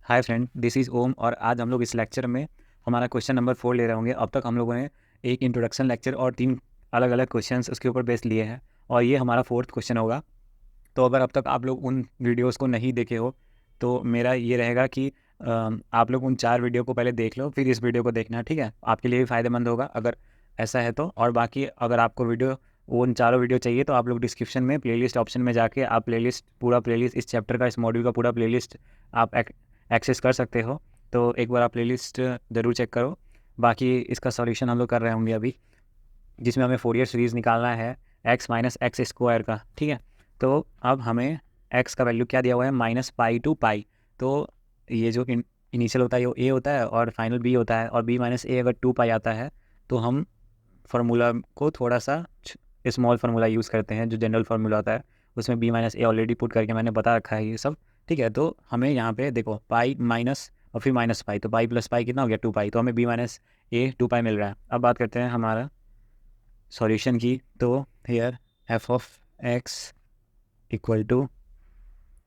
Hi friend, this is ओम और आज हम लोग इस लेक्चर में हमारा क्वेश्चन नंबर 4 ले रहे होंगे। अब तक हम लोगों ने एक इंट्रोडक्शन लेक्चर और 3 अलग अलग क्वेश्चंस उसके ऊपर बेस लिए हैं और ये हमारा 4th क्वेश्चन होगा। तो अगर अब तक आप लोग उन वीडियोस को नहीं देखे हो तो मेरा ये रहेगा कि आप लोग उन 4 वीडियो को पहले देख लो, फिर इस वीडियो को देखना, ठीक है? आपके लिए भी फ़ायदेमंद होगा अगर ऐसा है तो। और बाकी अगर आपको वीडियो उन चारों वीडियो चाहिए तो आप लोग डिस्क्रिप्शन में प्लेलिस्ट ऑप्शन में जाके आप पूरा प्लेलिस्ट इस चैप्टर का, इस मॉड्यूल का पूरा प्लेलिस्ट आप एक्सेस कर सकते हो। तो एक बार आप प्लेलिस्ट ज़रूर चेक करो। बाकी इसका सॉल्यूशन हम लोग कर रहे होंगे अभी, जिसमें हमें फोरियर सीरीज़ निकालना है x माइनस एक्स स्क्वायर का, ठीक है? तो अब हमें x का वैल्यू क्या दिया हुआ है, -π to π। तो ये जो इनिशियल होता है वो a होता है और फाइनल b होता है, और b माइनस a अगर 2π आता है तो हम फार्मूला को थोड़ा सा स्मॉल फार्मूला यूज़ करते हैं, जो जनरल फार्मूला होता है उसमें b माइनस a ऑलरेडी पुट करके मैंने बता रखा है ये सब, ठीक है? तो हमें यहाँ पे देखो पाई माइनस और फिर -π, तो पाई प्लस पाई कितना हो गया 2π, तो हमें b माइनस a 2π मिल रहा है। अब बात करते हैं हमारा सॉल्यूशन की। तो here f of x equal to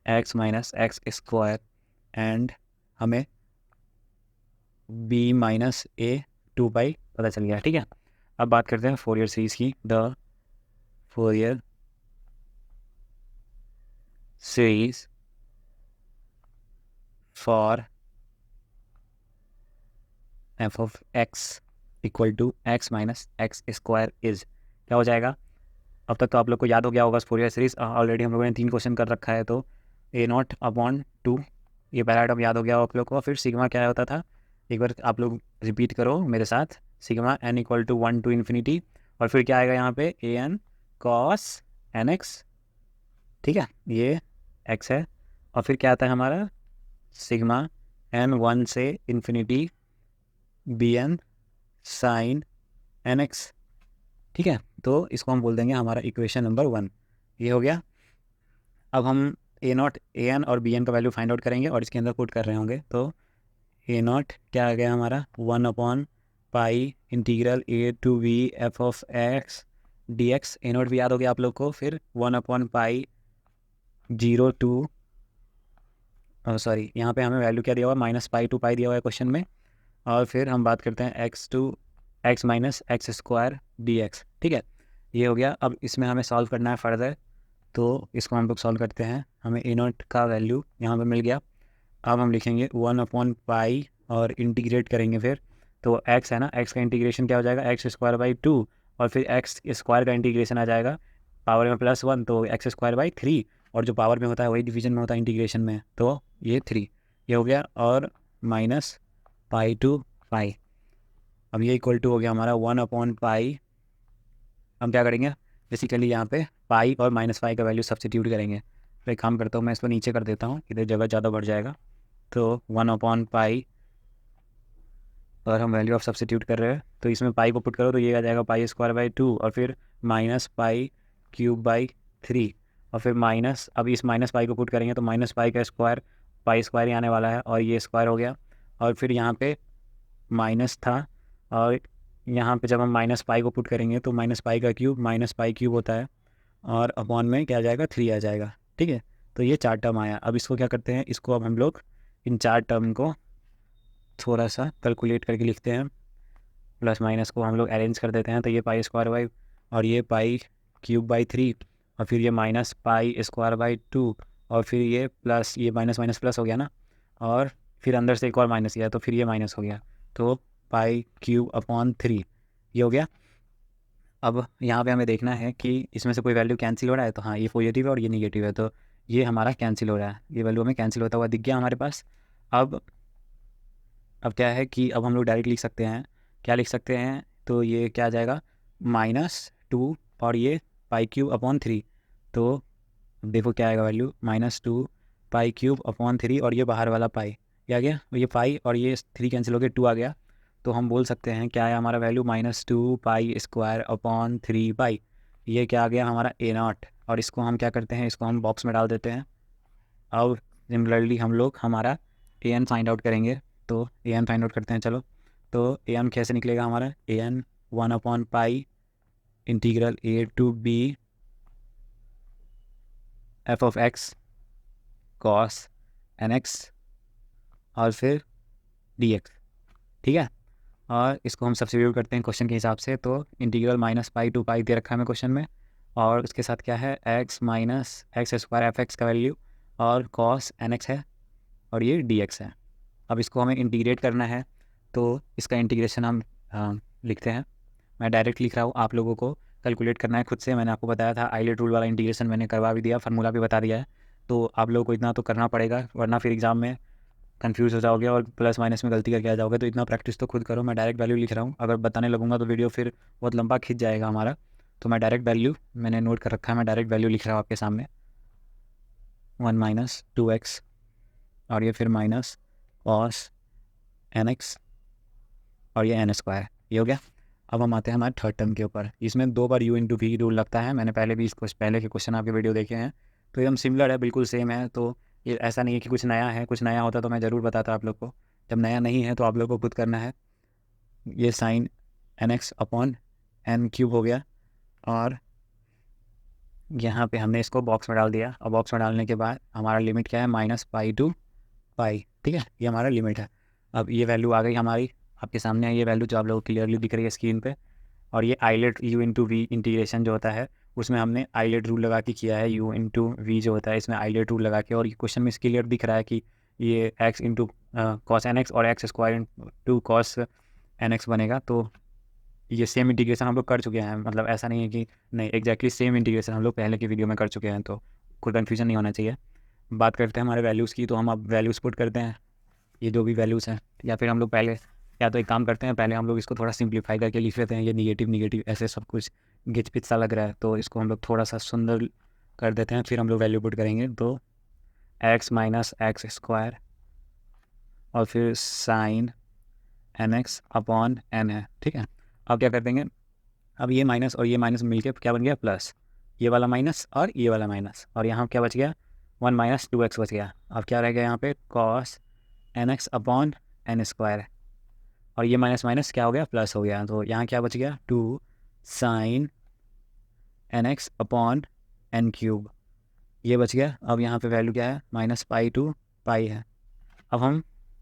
x minus x square and हमें b माइनस a 2π पता चल गया, ठीक है? अब बात करते हैं फोरियर सीरीज की। The Fourier series for f of x equal to x minus x square is क्या हो जाएगा? अब तक तो आप लोग को याद हो गया होगा फोरियर सीरीज, ऑलरेडी हम लोगों ने 3 क्वेश्चन कर रखा है। तो a0/2, ये पहला आइटम याद हो गया आप लोग को। फिर सिग्मा क्या होता था, एक बार आप लोग रिपीट करो मेरे साथ। Sigma n equal to 1 to infinity, और फिर क्या आएगा यहाँ पे an cos nx, ठीक है? ये x है। और फिर क्या आता है हमारा सिग्मा n 1 से इन्फिनिटी bn sin nx, ठीक है? तो इसको हम बोल देंगे हमारा इक्वेशन नंबर 1। ये हो गया। अब हम a0 an और bn का वैल्यू फाइंड आउट करेंगे और इसके अंदर पुट कर रहे होंगे। तो a0 क्या आ गया हमारा 1/π integral a to b f of x dx। a0 भी याद हो गया आप लोग को। फिर 1/π 0 to सॉरी, यहाँ पे हमें वैल्यू क्या दिया हुआ है, -π to π दिया हुआ है क्वेश्चन में। और फिर हम बात करते हैं x minus x square dx, ठीक है? ये हो गया। अब इसमें हमें सॉल्व करना है फर्दर, तो इसको हम लोग सॉल्व करते हैं। हमें a0 का वैल्यू यहाँ पे मिल गया। अब हम लिखेंगे 1/π और इंटीग्रेट करेंगे फिर। तो x है ना, x का इंटीग्रेशन क्या हो जाएगा, x²/2, और फिर x स्क्वायर का इंटीग्रेशन आ जाएगा पावर में +1, तो x²/3, और जो पावर में होता है वही डिवीजन में होता है इंटीग्रेशन में, तो ये 3 ये हो गया। और -π to π, अब ये इक्वल टू हो गया हमारा 1/π। हम क्या करेंगे, बेसिकली यहाँ पे पाई और -π का वैल्यू सब्स्टिट्यूट करेंगे। तो एक काम करता हूँ, मैं इसको नीचे कर देता हूँ, इधर जगह ज़्यादा बढ़ जाएगा। तो 1/π और हम वैल्यू ऑफ सब्स्टिट्यूट कर रहे हैं, तो इसमें पाई को पुट करो तो ये आ जाएगा π²/2, और फिर -π³/3, और फिर माइनस, अब इस -π को पुट करेंगे तो -π का स्क्वायर, π² ही आने वाला है, और ये स्क्वायर हो गया। और फिर यहाँ पे माइनस था, और यहाँ पे जब हम -π को पुट करेंगे तो -π का क्यूब -π³ होता है, और अपॉन में क्या आ जाएगा, 3 आ जाएगा, ठीक है? तो ये 4 टर्म आया। अब इसको क्या करते हैं, इसको अब हम लोग इन 4 टर्म को थोड़ा सा कैलकुलेट करके लिखते हैं। प्लस माइनस को हम लोग अरेंज कर देते हैं, तो ये π²/, और ये π³/3, और फिर ये -π²/2, और फिर ये प्लस, ये माइनस माइनस प्लस हो गया ना, और फिर अंदर से एक और माइनस किया तो फिर ये माइनस हो गया, तो π³/3 ये हो गया। अब यहाँ पे हमें देखना है कि इसमें से कोई वैल्यू कैंसिल हो रहा है, तो हाँ ये पॉजिटिव है और ये निगेटिव है, तो ये हमारा कैंसिल हो रहा है, ये वैल्यू हमें कैंसिल होता हुआ दिख गया हमारे पास। अब क्या है कि अब हम लोग डायरेक्ट लिख सकते हैं, क्या लिख सकते हैं, तो ये क्या आ जाएगा -2 और ये π³/3। तो देखो क्या आएगा वैल्यू, -2 π³/3, और ये बाहर वाला पाई ये आ गया, और ये पाई और ये 3 कैंसिल हो गए, 2 आ गया। तो हम बोल सकते हैं क्या है हमारा वैल्यू, -2 π²/3 पाई। ये क्या आ गया हमारा a0, और इसको हम क्या करते हैं, इसको हम बॉक्स में डाल देते हैं। अब सिमिलरली हम लोग हमारा an फाइंड आउट करेंगे, तो an फाइंड आउट करते हैं चलो। तो an कैसे निकलेगा हमारा, an 1/π integral a to b f of x cos nx, और फिर dx, ठीक है। और इसको हम सब्स्टिट्यूट करते हैं क्वेश्चन के हिसाब से, तो इंटीग्रल माइनस पाई टू पाई दे रखा है हमें क्वेश्चन में, और उसके साथ क्या है x minus x square F x का वैल्यू, और कॉस एन एक्स है, और ये dx है। अब इसको हमें इंटीग्रेट करना है, तो इसका इंटीग्रेशन हम लिखते हैं। मैं डायरेक्ट लिख रहा हूँ, आप लोगों को कैलकुलेट करना है खुद से। मैंने आपको बताया था आइलेट रूल वाला इंटीग्रेशन मैंने करवा भी दिया, फार्मूला भी बता दिया है, तो आप लोगों को इतना तो करना पड़ेगा, वरना फिर एग्जाम में कंफ्यूज हो जाओगे और प्लस माइनस में गलती करके आ जाओगे। तो इतना प्रैक्टिस तो खुद करो। मैं डायरेक्ट वैल्यू लिख रहा हूँ, अगर बताने लगूंगा तो वीडियो फिर बहुत लंबा खिंच जाएगा हमारा, तो मैं डायरेक्ट वैल्यू मैंने नोट कर रखा है, मैं डायरेक्ट वैल्यू लिख रहा हूँ आपके सामने। 1 माइनस 2x, और ये फिर माइनस कॉस एन एक्स, और ये एन स्क्वायर, ये हो गया। अब हम आते हैं हमारे थर्ड टर्म के ऊपर। इसमें 2 बार u इंटू वी रूल लगता है, मैंने पहले भी इसको पहले के क्वेश्चन आपके वीडियो देखे हैं, तो एकदम सिमिलर है, बिल्कुल सेम है। तो ये ऐसा नहीं है कि कुछ नया है, कुछ नया होता तो मैं ज़रूर बताता आप लोग को। जब नया नहीं है तो आप लोग को खुद करना है। ये sine n x upon n cube हो गया, और यहाँ पे हमने इसको बॉक्स में डाल दिया, और बॉक्स में डालने के बाद हमारा लिमिट क्या है, माइनस पाई टू पाई, ठीक है, ये हमारा लिमिट है। अब ये वैल्यू आ गई हमारी आपके सामने, ये वैल्यू जो आप लोगों को क्लियरली दिख रही है स्क्रीन पे। और ये ILATE u into v integration जो होता है, उसमें हमने आइलेट रूल लगा के किया है। u इंटू वी जो होता है, इसमें आइलेट रूल लगा के, और ये क्वेश्चन में क्लियर दिख रहा है कि ये x into cos n x और x square into cos n x बनेगा। तो ये सेम इंटीग्रेशन हम लोग कर चुके हैं, मतलब ऐसा नहीं है कि नहीं, एग्जैक्टली सेम इंटीग्रेशन हम लोग पहले की वीडियो में कर चुके हैं, तो कोई कन्फ्यूजन नहीं होना चाहिए। बात करते हैं हमारे वैल्यूज़ की, तो हम अब वैल्यूज़ पुट करते हैं, ये जो भी वैल्यूज़ हैं, या फिर हम लोग पहले, या तो एक काम करते हैं, पहले हम लोग इसको थोड़ा सिंप्लीफाई करके लिख लेते हैं। ये निगेटिव निगेटिव ऐसे सब कुछ गिच पिच सा लग रहा है, तो इसको हम लोग थोड़ा सा सुंदर कर देते हैं, फिर हम लोग वैल्यू पुट करेंगे। तो x माइनस एक्स स्क्वायर, और फिर sine n x upon n है, ठीक है। अब क्या कर देंगे, अब ये माइनस और ये माइनस मिलके क्या बन गया, प्लस, ये वाला माइनस और ये वाला माइनस, और यहाँ क्या बच गया, 1 माइनस 2x बच गया। अब क्या रह गया यहाँ पे, cos n x upon n square, और ये माइनस माइनस क्या हो गया, प्लस हो गया। तो यहाँ क्या बच गया, 2 sine n x upon n cube, ये बच गया। अब यहाँ पे वैल्यू क्या है, माइनस पाई टू पाई है। अब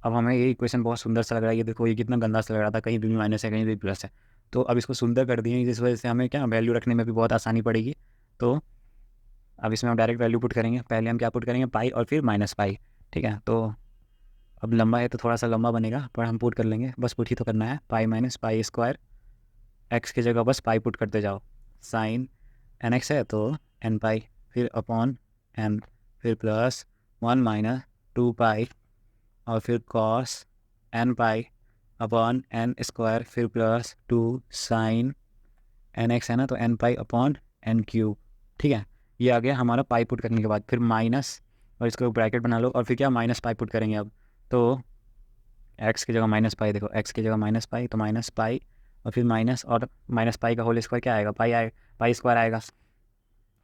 हमें ये इक्वेशन बहुत सुंदर सा लग रहा है। ये देखो, ये कितना गंदा सा लग रहा था, कहीं भी माइनस है कहीं भी प्लस है, तो अब इसको सुंदर कर दिए, जिस वजह से हमें क्या वैल्यू रखने में भी बहुत आसानी पड़ेगी। तो अब इसमें हम डायरेक्ट वैल्यू पुट करेंगे। पहले हम क्या पुट करेंगे, पाई और फिर माइनस पाई, ठीक है। तो अब लंबा है तो थोड़ा सा लंबा बनेगा, पर हम पुट कर लेंगे, बस पुट ही तो करना है। Pi minus pi square, x की जगह बस पाई पुट करते जाओ। साइन एन एक्स है तो एन पाई, फिर अपॉन एन, फिर प्लस 1 माइनस 2 पाई, और फिर cos n pi upon n square, फिर प्लस 2 साइन एन एक्स है ना, तो n pi upon n cube, ठीक है। ये आ गया हमारा पाई पुट करने के बाद, फिर माइनस, और इसको ब्रैकेट बना लो, और फिर क्या माइनस पाई पुट करेंगे अब। तो एक्स की जगह माइनस पाई, देखो एक्स की जगह माइनस पाई, तो माइनस पाई, और फिर माइनस, और माइनस पाई का होल स्क्वायर क्या आएगा, पाई आए, पाई स्क्वायर आएगा।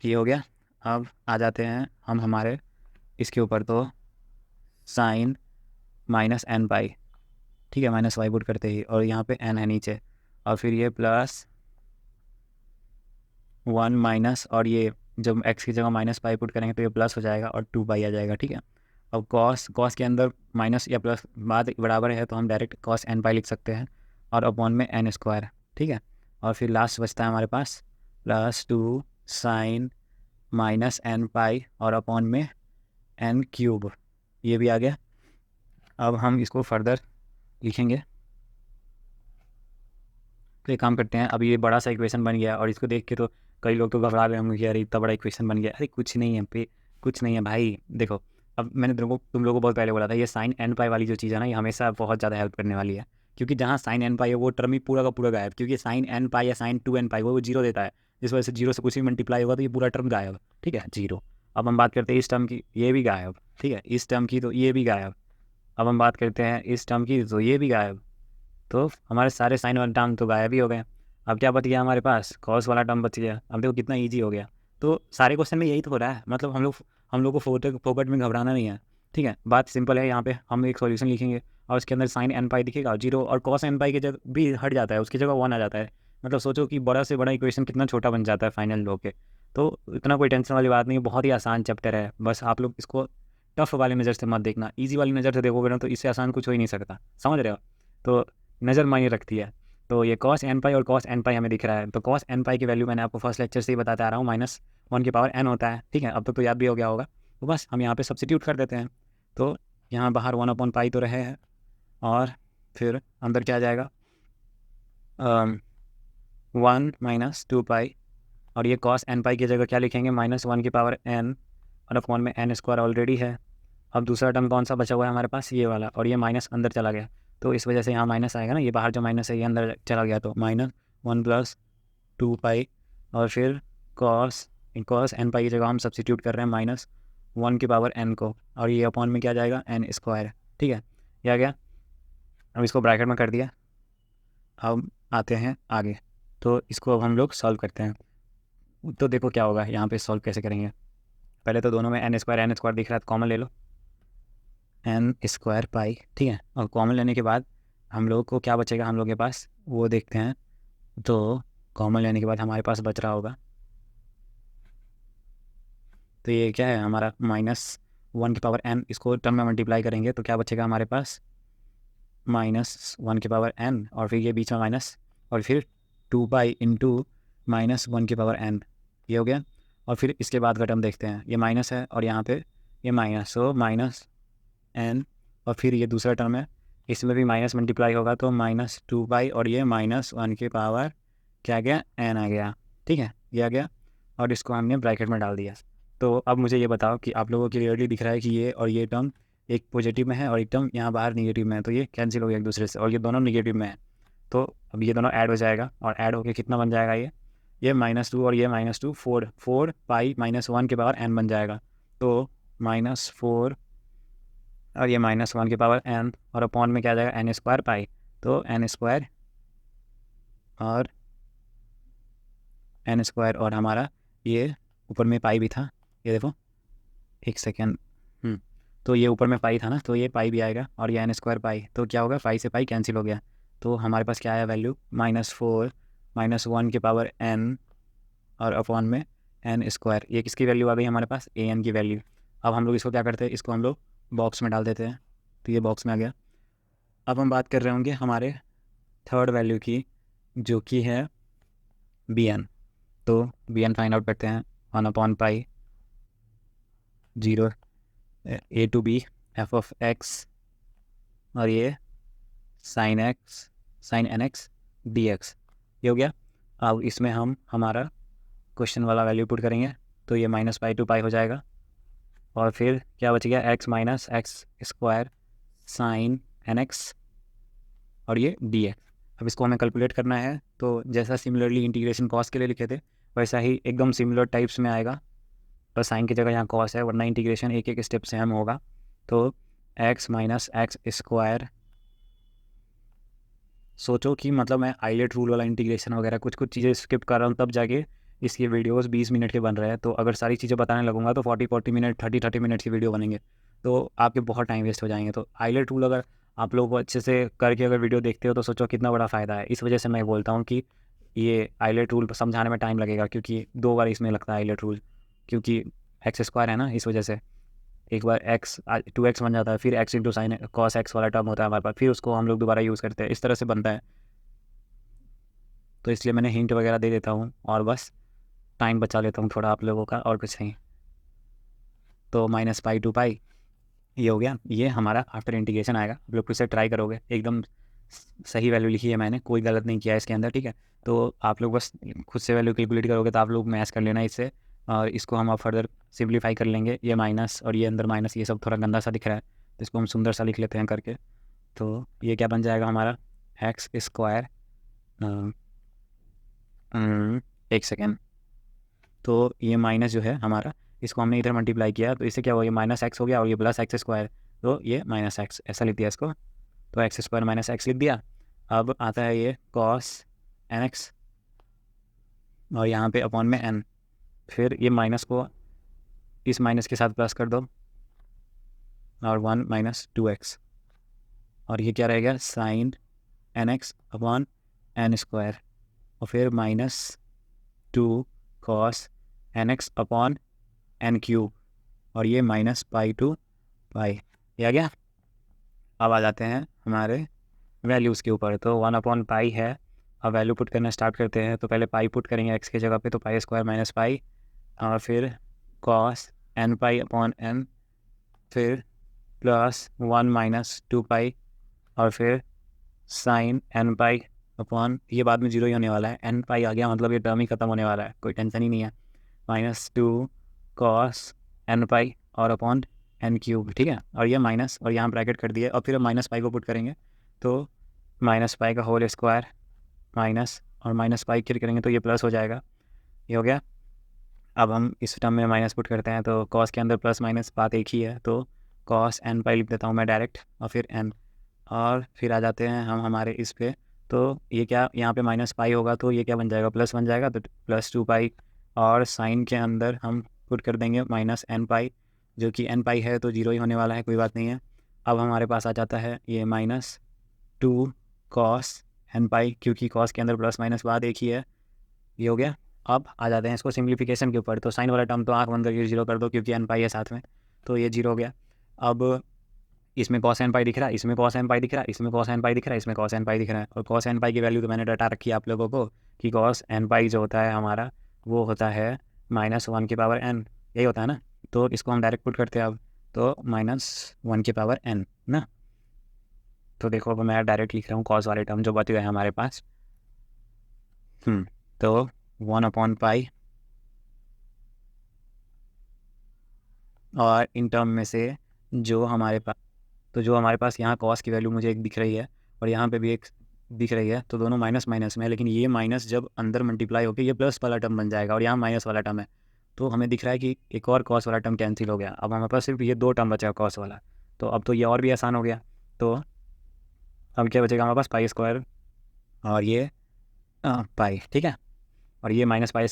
ये हो गया। अब आ जाते हैं हम हमारे इसके ऊपर, तो साइन माइनस एन पाई, ठीक है, माइनस वाई पुट करते ही, और यहाँ पे एन है नीचे, और फिर ये प्लस 1 माइनस, और ये जब x की जगह माइनस पाई पुट करेंगे तो ये प्लस हो जाएगा, और 2 पाई आ जाएगा, ठीक है। अब कॉस के अंदर माइनस या प्लस बाद बराबर है, तो हम डायरेक्ट कॉस एन पाई लिख सकते हैं, और अपॉन में एन स्क्वायर, ठीक है। और फिर लास्ट बचता है हमारे पास प्लस 2 साइन माइनस एन पाई, और अपॉन में एन क्यूब, ये भी आ गया। अब हम इसको फर्दर लिखेंगे, तो एक काम करते हैं, अब ये बड़ा सा इक्वेशन बन गया, और इसको देख के तो कई लोग तो घबरा रहे होंगे कि अरे इतना बड़ा इक्वेशन बन गया। अरे कुछ नहीं है पे, कुछ नहीं है भाई। देखो, अब मैंने तुम लोगों को बहुत पहले बोला था, ये साइन एन पाई वाली जो चीज़ है ना, ये हमेशा बहुत ज़्यादा हेल्प करने वाली है, क्योंकि जहाँ साइन एन पाई है वो टर्म ही पूरा का पूरा गायब, क्योंकि साइन एन पाई या साइन 2 एन पाई वो जीरो देता है, जिस वजह से जीरो से कुछ भी मल्टीप्लाई होगा तो ये पूरा टर्म गायब, ठीक है, जीरो। अब हम बात करते हैं इस टर्म की, ये भी गायब, ठीक है, इस टर्म की तो ये भी गायब। अब हम बात करते हैं इस टर्म की, तो ये भी गायब। तो हमारे सारे साइन वाले टर्म तो गायब ही हो गए। अब क्या बच गया हमारे पास, कॉस वाला टर्म बच गया। अब देखो कितना इजी हो गया। तो सारे क्वेश्चन में यही तो हो रहा है, मतलब हम लोग को फोकट में घबराना नहीं है, ठीक है। बात सिंपल है, यहाँ पे हम एक सॉल्यूशन लिखेंगे, और उसके अंदर साइन एन पाई दिखेगा जीरो, और कॉस एन पाई की जगह भी हट जाता है, उसकी जगह 1 आ जाता है। मतलब सोचो कि बड़ा से बड़ा इक्वेशन कितना छोटा बन जाता है फाइनल लो के। तो इतना कोई टेंशन वाली बात नहीं है, बहुत ही आसान चैप्टर है, बस आप लोग इसको टफ वाली नज़र से मत देखना, ईजी वाली नज़र से देखोगे ना तो इससे आसान कुछ हो ही नहीं सकता, समझ रहे हो। तो नज़र मायने रखती है। तो ये cos n पाई और cos n पाई हमें दिख रहा है, तो cos n पाई की वैल्यू मैंने आपको फर्स्ट लेक्चर से ही बताता आ रहा हूँ, -1 की पावर n होता है, ठीक है। अब तक तो याद भी हो गया होगा। तो बस हम यहाँ पे सब्स्टिट्यूट कर देते हैं। तो यहाँ बाहर 1/पाई तो रहे हैं, और फिर अंदर क्या आ जाएगा, 1 - 2 पाई, और ये cos n पाई की जगह क्या लिखेंगे, -1 की पावर n, और अपॉन में n स्क्वायर ऑलरेडी है। अब दूसरा टर्म कौन सा बचा हुआ है हमारे पास, ये वाला, और ये माइनस अंदर चला गया, तो इस वजह से यहाँ माइनस आएगा ना, ये बाहर जो माइनस है ये अंदर चला गया, तो -1 + 2 पाई, और फिर cos n पाई की जगह हम सब्स्टिट्यूट कर रहे हैं -1 की पावर n को, और ये अपॉन में क्या जाएगा, n स्क्वायर, ठीक है, ये आ गया। अब इसको ब्रैकेट में कर दिया। अब आते हैं आगे, तो इसको अब हम लोग सॉल्व करते हैं। तो देखो क्या होगा, यहाँ पे सॉल्व कैसे करेंगे। पहले तो दोनों में n स्क्वायर दिख रहा है, तो कॉमन ले लो, n स्क्वायर पाई, ठीक है। और कॉमन लेने के बाद हम लोग को क्या बचेगा, हम लोग के पास वो देखते हैं। तो कॉमन लेने के बाद हमारे पास बच रहा होगा, तो ये क्या है हमारा, -1 की पावर n, इसको टर्म में मल्टीप्लाई करेंगे तो क्या बचेगा हमारे पास, -1 की पावर n, और फिर ये बीच में माइनस, और फिर 2 पाई इंटू -1 की पावर n, ये हो गया। और फिर इसके बाद का टर्म देखते हैं, ये माइनस है और यहाँ पे ये माइनस, तो -n, और फिर ये दूसरा टर्म है, इसमें भी माइनस मल्टीप्लाई होगा, तो -2 पाई, और ये -1 की पावर क्या आ गया, n आ गया, ठीक है, ये आ गया, और इसको हमने ब्रैकेट में डाल दिया। तो अब मुझे ये बताओ कि आप लोगों को क्लियरली दिख रहा है कि ये और ये टर्म एक पॉजिटिव में है और एक टर्म यहाँ बाहर निगेटिव में है, तो ये कैंसिल हो गया एक दूसरे से, और ये दोनों निगेटिव में है। तो अब ये दोनों ऐड हो जाएगा, और ऐड होके कितना बन जाएगा, ये -2 और ये -2, 4 पाई -1 की पावर n बन जाएगा। तो -4 और ये -1 की पावर n, और अपॉन में क्या आ जाएगा, n स्क्वायर पाई, तो n स्क्वायर और हमारा ये ऊपर में पाई भी था, ये देखो, एक सेकेंड, तो ये ऊपर में पाई था ना, तो ये पाई भी आएगा, और ये n स्क्वायर पाई, तो क्या होगा, पाई से पाई कैंसिल हो गया, तो हमारे पास क्या आया वैल्यू, -4 -1 की पावर n, और अपॉन में n स्क्वायर, ये किसकी वैल्यू आ गई हमारे पास, an की वैल्यू। अब हम लोग इसको क्या करते हैं, इसको हम लोग बॉक्स में डाल देते हैं, तो ये बॉक्स में आ गया। अब हम बात कर रहे होंगे हमारे थर्ड वैल्यू की, जो कि है bn। तो bn फाइंड आउट करते हैं, 1/पाई 0 a to b f(x), और ये sin nx dx, ये हो गया। अब इसमें हम हमारा क्वेश्चन वाला वैल्यू पुट करेंगे, तो ये -पाई टू पाई हो जाएगा, और फिर क्या बच गया, x - x square sin nx, और ये dx। अब इसको हमें कैलकुलेट करना है, तो जैसा सिमिलरली इंटीग्रेशन कॉस के लिए लिखे थे वैसा ही एकदम सिमिलर टाइप्स में आएगा, पर साइन की जगह यहाँ कॉस है, वरना इंटीग्रेशन एक एक स्टेप से हम होगा। तो x - x स्क्वायर, सोचो कि मतलब मैं आइलेट रूल वाला इंटीग्रेशन वगैरह कुछ चीज़ें स्किप कर रहा हूँ, तब जाके इसके वीडियोस 20 मिनट के बन रहे हैं। तो अगर सारी चीज़ें बताने लगूंगा तो 40 मिनट 30 मिनट की वीडियो बनेंगे, तो आपके बहुत टाइम वेस्ट हो जाएंगे। तो आइलेट रूल अगर आप लोग अच्छे से करके अगर वीडियो देखते हो तो सोचो कितना बड़ा फ़ायदा है। इस वजह से मैं बोलता हूँ कि ये आइलेट रूल समझाने में टाइम लगेगा, क्योंकि 2 बार इसमें लगता है आइलेट रूल, क्योंकि एक्स स्क्वायर है ना, इस वजह से एक बार x 2x बन जाता है, फिर x into sine cos x वाला टर्म होता है हमारे पास, फिर उसको हम लोग दोबारा यूज़ करते हैं, इस तरह से बनता है। तो इसलिए मैंने हिंट वगैरह दे देता हूँ, और बस टाइम बचा लेता हूँ थोड़ा आप लोगों का, और कुछ नहीं। तो -पाई टू पाई ये हो गया, ये हमारा आफ्टर इंटीग्रेशन आएगा। आप लोग फिर से ट्राई करोगे, एकदम सही वैल्यू लिखी है मैंने, कोई गलत नहीं किया है इसके अंदर, ठीक है। तो आप लोग बस खुद से वैल्यू कैलकुलेट करोगे तो आप लोग मैच कर लेना इससे, और इसको हम अब फर्दर सिंप्लीफाई कर लेंगे। ये माइनस और ये अंदर माइनस, ये सब थोड़ा गंदा सा दिख रहा है, तो इसको हम सुंदर सा लिख लेते हैं करके। तो ये क्या बन जाएगा हमारा, एक्स स्क्वायर, एक सेकेंड, तो ये माइनस जो है हमारा, इसको हमने इधर मल्टीप्लाई किया, तो इससे क्या हुआ, ये -x हो गया, और ये +x स्क्वायर, तो ये -x ऐसा लिख दिया इसको, तो x स्क्वायर -x लिख दिया। अब आता है ये cos nx, और यहाँ पे अपॉन में n, फिर ये माइनस को इस माइनस के साथ प्लस कर दो, और 1 - 2x, और ये क्या रहेगा, sin nx upon n square, और फिर -2 cos nx upon n cube, और ये -पाई टू पाई, ये आ गया। अब आ जाते हैं हमारे वैल्यूज़ के ऊपर। तो 1/पाई है। अब वैल्यू पुट करना स्टार्ट करते हैं। तो पहले पाई पुट करेंगे एक्स की जगह पे, तो पाई स्क्वायर माइनस पाई, और फिर cos n pi upon n, फिर प्लस 1 माइनस 2 पाई, और फिर साइन एन पाई अपॉन, ये बाद में जीरो ही होने वाला है, एन पाई आ गया, मतलब ये टर्म ही खत्म होने वाला है, कोई टेंशन ही नहीं है, -2 कॉस एन पाई और अपॉन एन क्यूब, ठीक है। और ये माइनस, और यहाँ ब्रैकेट कर दिए, और फिर हम माइनस पाई को पुट करेंगे, तो माइनस पाई का होल स्क्वायर माइनस, और माइनस पाई क्लियर करेंगे तो ये प्लस हो जाएगा, ये हो गया। अब हम इस टर्म में माइनस पुट करते हैं, तो कॉस के अंदर प्लस माइनस बात एक ही है, तो कॉस एन पाई लिख देता हूँ मैं डायरेक्ट, और फिर एन, और फिर आ जाते हैं हम हमारे इस पे। तो ये क्या, यहाँ पे माइनस पाई होगा तो ये क्या बन जाएगा, प्लस बन जाएगा, तो +2 पाई, और साइन के अंदर हम पुट कर देंगे माइनस एन पाई, जो कि एन पाई है तो जीरो ही होने वाला है, कोई बात नहीं है। अब हमारे पास आ जाता है ये -2 कॉस एन पाई, क्योंकि कॉस के अंदर प्लस माइनस बात एक ही है, ये हो गया। अब आ जाते हैं इसको सिम्प्लीफिकेशन के ऊपर। तो साइन वाला टर्म तो आँख बंद करके जीरो कर दो, क्योंकि एन पाई है साथ में, तो ये जीरो हो गया। अब इसमें कॉस एन पाई दिख रहा है, इसमें कॉस एन पाई दिख रहा है, इसमें कॉस एन पाई दिख रहा है, इसमें कॉस एन पाई दिख रहा है, और कॉस एन पाई की वैल्यू तो मैंने डाटा रखी है आप लोगों को, कि कॉस एन पाई जो होता है हमारा, वो होता है -1 की पावर n, यही होता है ना। तो इसको हम डायरेक्ट पुट करते हैं अब, तो -1 की पावर n ना। तो देखो, अब मैं डायरेक्ट लिख रहा हूँ कॉस वाले टर्म जो बच गए हैं हमारे पास। तो 1/पाई, और इन टर्म में से जो हमारे पास, तो जो हमारे पास यहाँ कॉस की वैल्यू मुझे एक दिख रही है, और यहाँ पे भी एक दिख रही है, तो दोनों माइनस माइनस में है, लेकिन ये माइनस जब अंदर मल्टीप्लाई होकर ये प्लस वाला टर्म बन जाएगा, और यहाँ माइनस वाला टर्म है, तो हमें दिख रहा है कि एक और कॉस वाला टर्म कैंसिल हो गया। अब हमारे पास सिर्फ ये 2 टर्म बचा कॉस वाला, तो अब तो ये और भी आसान हो गया। तो अब क्या बचेगा हमारे पास, पाई स्क्वायर, और ये पाई, ठीक है, और ये पाई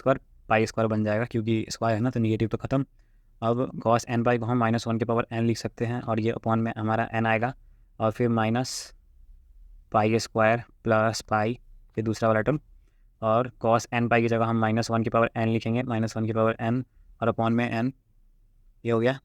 स्क्वायर बन जाएगा, क्योंकि स्क्वायर है ना, तो निगेटिव तो खत्म। अब कॉस एन पाई को हम -1 की पावर n लिख सकते हैं, और ये अपॉन में हमारा n आएगा, और फिर minus pi square plus pi, फिर दूसरा वाला टर्म, और कॉस एन पाई की जगह हम -1 की पावर n लिखेंगे, -1 की पावर n, और अपॉन में n, ये हो गया।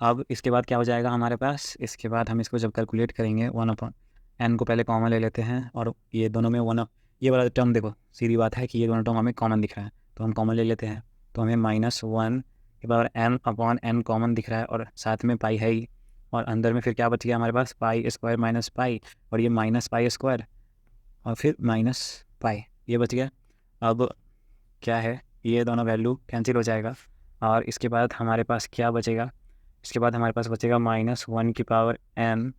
अब इसके बाद क्या हो जाएगा हमारे पास, इसके बाद हम इसको जब कैलकुलेट करेंगे, 1/n को पहले कॉमन ले लेते हैं, और ये दोनों में ये वाला टर्म देखो, सीधी बात है कि ये दोनों टर्म हमें कॉमन दिख रहा है, तो हम कॉमन ले लेते हैं, तो हमें -1 की पावर n/n कॉमन दिख रहा है, और साथ में पाई है ही, और अंदर में फिर क्या बच गया हमारे पास, पाई स्क्वायर माइनस पाई, और ये माइनस पाई स्क्वायर, और फिर माइनस पाई, ये बच गया। अब क्या है, ये दोनों वैल्यू कैंसिल हो जाएगा, और इसके बाद हमारे पास क्या बचेगा, इसके बाद हमारे पास बचेगा -1 की पावर n,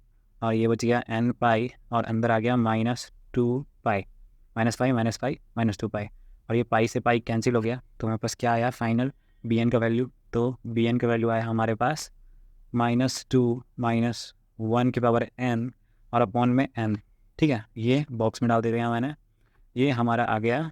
और ये बच गया n पाई, और अंदर आ गया -2 पाई, -पाई -2 पाई, और ये पाई से पाई कैंसिल हो गया, तो हमारे पास क्या आया फाइनल bn का वैल्यू। तो bn का वैल्यू आया हमारे पास -2 -1 की पावर n, और अपॉन में n, ठीक है, ये बॉक्स में डाल दे रहे हैं मैंने, ये हमारा आ गया,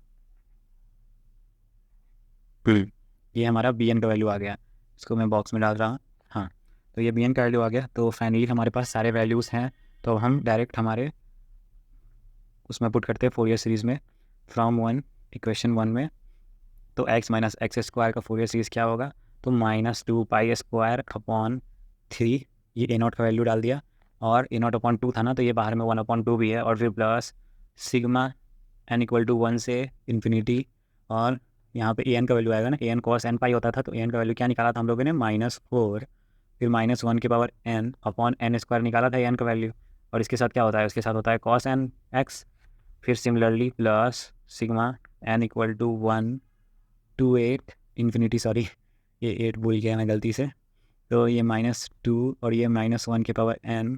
ये हमारा bn का वैल्यू आ गया, इसको मैं बॉक्स में डाल रहा हूँ, हाँ। तो ये bn का वैल्यू आ गया, तो फाइनली हमारे पास सारे वैल्यूज़ हैं, तो हम डायरेक्ट हमारे उसमें पुट करते हैं फोरियर सीरीज़ में, फ्रॉम 1 इक्वेशन 1 में। तो x माइनस एक्स स्क्वायर का फोरियर सीरीज़ क्या होगा, तो -2 पाई स्क्वायर अपॉन 3, ये a0 का वैल्यू डाल दिया, और a0/2 था ना, तो ये बाहर में 1/2 भी है, और फिर प्लस सिग्मा n = 1 से इन्फिनिटी, और यहाँ पे an का वैल्यू आएगा ना, an cos n पाई होता था, तो an का वैल्यू क्या निकाला था हम लोगों ने, -4, फिर -1 की power n upon n square निकाला था an का वैल्यू, और इसके साथ क्या होता है, उसके साथ होता है cos n x, फिर similarly plus sigma n = 1 to 8 infinity, sorry ये 8 भूल गया मैं गलती से, तो ये -2, और ये -1 की पावर n,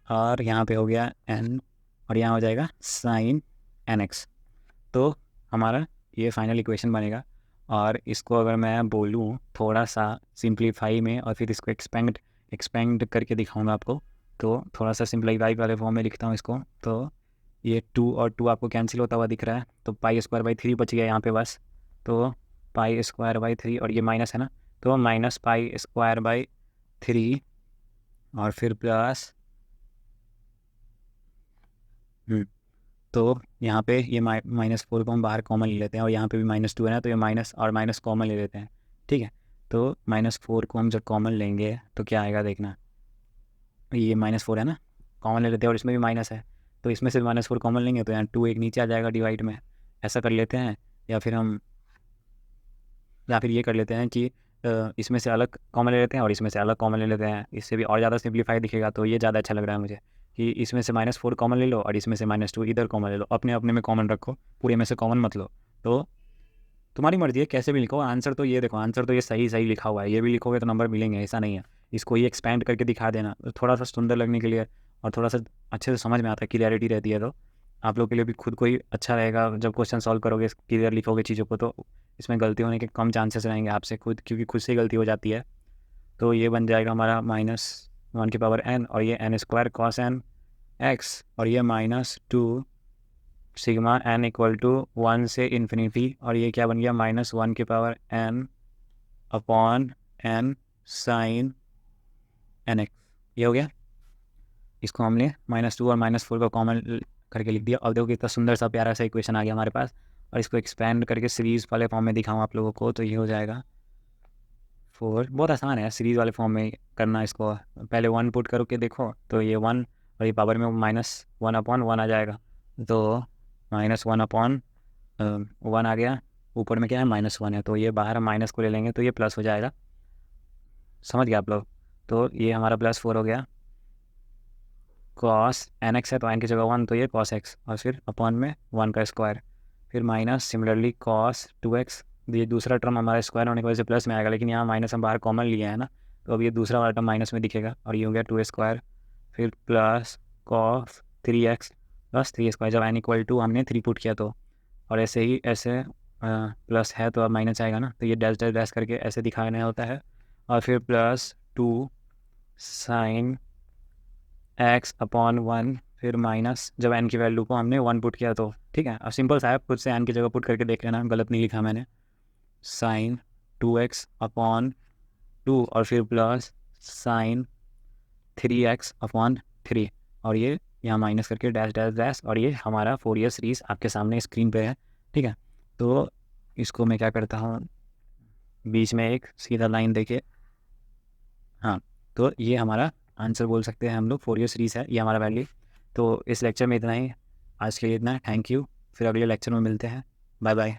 और यहाँ पे हो गया n, और यहाँ हो जाएगा साइन nx। तो हमारा ये फाइनल इक्वेशन बनेगा, और इसको अगर मैं बोलूँ थोड़ा सा सिंप्लीफाई में, और फिर इसको एक्सपेंड करके दिखाऊंगा आपको, तो थोड़ा सा सिंप्लीफाई वाले फॉर्म में लिखता हूँ इसको। तो ये 2 और 2 आपको कैंसिल होता हुआ दिख रहा है, तो π² 3 बच गया यहाँ पे बस, तो π² 3, और ये माइनस है ना, तो -π²3, और फिर प्लस, तो यहाँ पे ये -4 को हम बाहर कॉमन ले लेते हैं, और यहाँ पे भी -2 है ना, तो ये माइनस और माइनस कॉमन ले लेते हैं, ठीक है। तो -4 को हम जब कॉमन लेंगे तो क्या आएगा देखना, ये -4 है ना, कॉमन ले लेते हैं और इसमें भी माइनस है, तो इसमें से -4 कॉमन लेंगे तो यहाँ 2 एक नीचे आ जाएगा डिवाइड में, ऐसा कर लेते हैं। या फिर ये कर लेते हैं कि इसमें से अलग कॉमन ले लेते हैं और इसमें से अलग कॉमन ले लेते हैं, इससे भी और ज़्यादा सिंप्लीफाई दिखेगा, तो ये ज़्यादा अच्छा लग रहा है मुझे कि इसमें से -4 कॉमन ले लो और इसमें से -2 इधर कॉमन ले लो, अपने अपने में कॉमन रखो, पूरे में से कॉमन मत लो। तो तुम्हारी मर्जी है कैसे भी लिखो, आंसर तो ये देखो, आंसर तो ये सही सही लिखा हुआ है, ये भी लिखोगे तो नंबर मिलेंगे, ऐसा नहीं है। इसको ये एक्सपेंड करके दिखा देना तो थोड़ा सा सुंदर लगने के लिए और थोड़ा सा अच्छे से समझ में आता है, क्लियरिटी रहती है, तो आप लोग के लिए भी खुद को ही अच्छा रहेगा जब क्वेश्चन सॉल्व करोगे, क्लियर लिखोगे चीज़ों को, तो इसमें गलती होने के कम चांसेस रहेंगे आपसे खुद, क्योंकि खुद से ही गलती हो जाती है। तो ये बन जाएगा हमारा -1n और ये n² cos n x और ये -2 सिग्मा n = 1 से इन्फिनिटी और ये क्या बन गया -1n upon n sign nx, ये हो गया। इसको हमने -2 और -4 को कॉमन करके लिख दिया और देखो कितना सुंदर सा प्यारा सा इक्वेशन आ गया हमारे पास। और इसको एक्सपेंड करके सीरीज़ वाले फॉर्म में दिखाऊँ आप लोगों को, तो ये हो जाएगा 4। बहुत आसान है सीरीज़ वाले फॉर्म में करना, इसको पहले 1 पुट करके देखो तो ये 1 और ये पावर में -1/1 आ जाएगा, तो -1/1 आ गया, ऊपर में क्या है -1 है, तो ये बाहर हम माइनस को ले लेंगे तो ये प्लस हो जाएगा, समझ गया आप लोग। तो ये हमारा +4 हो गया, cos nx है तो n की जगह 1, तो ये cos x और फिर अपॉन में 1 का स्क्वायर, फिर माइनस सिमिलरली cos 2x, ये दूसरा टर्म हमारा स्क्वायर होने की वजह से प्लस में आएगा, लेकिन यहाँ माइनस हम बाहर कॉमन लिए हैं ना, तो अब ये दूसरा वाला टर्म माइनस में दिखेगा और ये हो गया 2² फिर प्लस cos 3x प्लस 3² जब n = हमने 3 पुट किया तो, और ऐसे ही ऐसे प्लस है तो अब माइनस आएगा ना, तो ये डैश डैश डैश करके ऐसे दिखाना होता है, और फिर +2 साइन x/1 फिर माइनस जब n की वैल्यू को हमने 1 पुट किया तो, ठीक है। अब सिंपल सा है, खुद से n की जगह पुट करके देख लेना, गलत नहीं लिखा मैंने, साइन 2x/2 और फिर प्लस साइन 3x/3 और ये यहाँ माइनस करके डैश डैश डैश, और ये हमारा फोरियर सीरीज़ आपके सामने स्क्रीन पे है, ठीक है। तो इसको मैं क्या करता हूँ, बीच में एक सीधा लाइन देके, हाँ, तो ये हमारा आंसर बोल सकते हैं हम लोग, फोरियर सीरीज़ है ये हमारा वैल्यू। तो इस लेक्चर में इतना ही, आज के लिए इतना, थैंक यू, फिर अगले लेक्चर में मिलते हैं, बाय बाय।